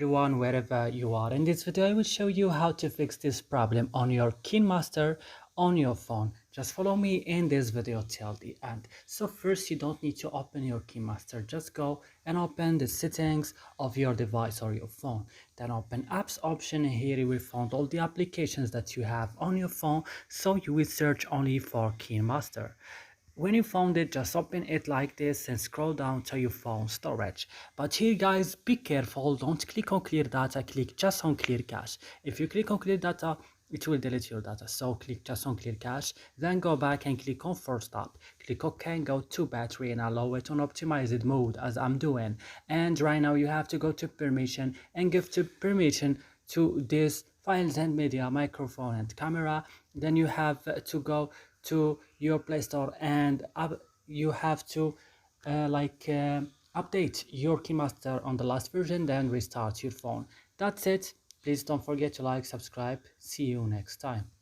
Everyone, wherever you are. In this video I will show you how to fix this problem on your KineMaster on your phone. Just follow me in this video till the end. So first, you don't need to open your KineMaster. Just go and open the settings of your device or your phone. Then open apps option, and here you will find all the applications that you have on your phone. So you will search only for KineMaster. When you found it, just open it like this and scroll down to your phone storage. But here guys, be careful, don't click on clear data, click just on clear cache. If you click on clear data, it will delete your data, so click just on clear cache, then go back and click on force stop, click OK and go to battery and allow it on optimized mode as I'm doing. And right now you have to go to permission and give to permission to this files and media, microphone and camera. Then you have to go to your Play Store and you have to update your KineMaster on the last version, then restart your phone. That's it. Please don't forget to like, subscribe. See you next time.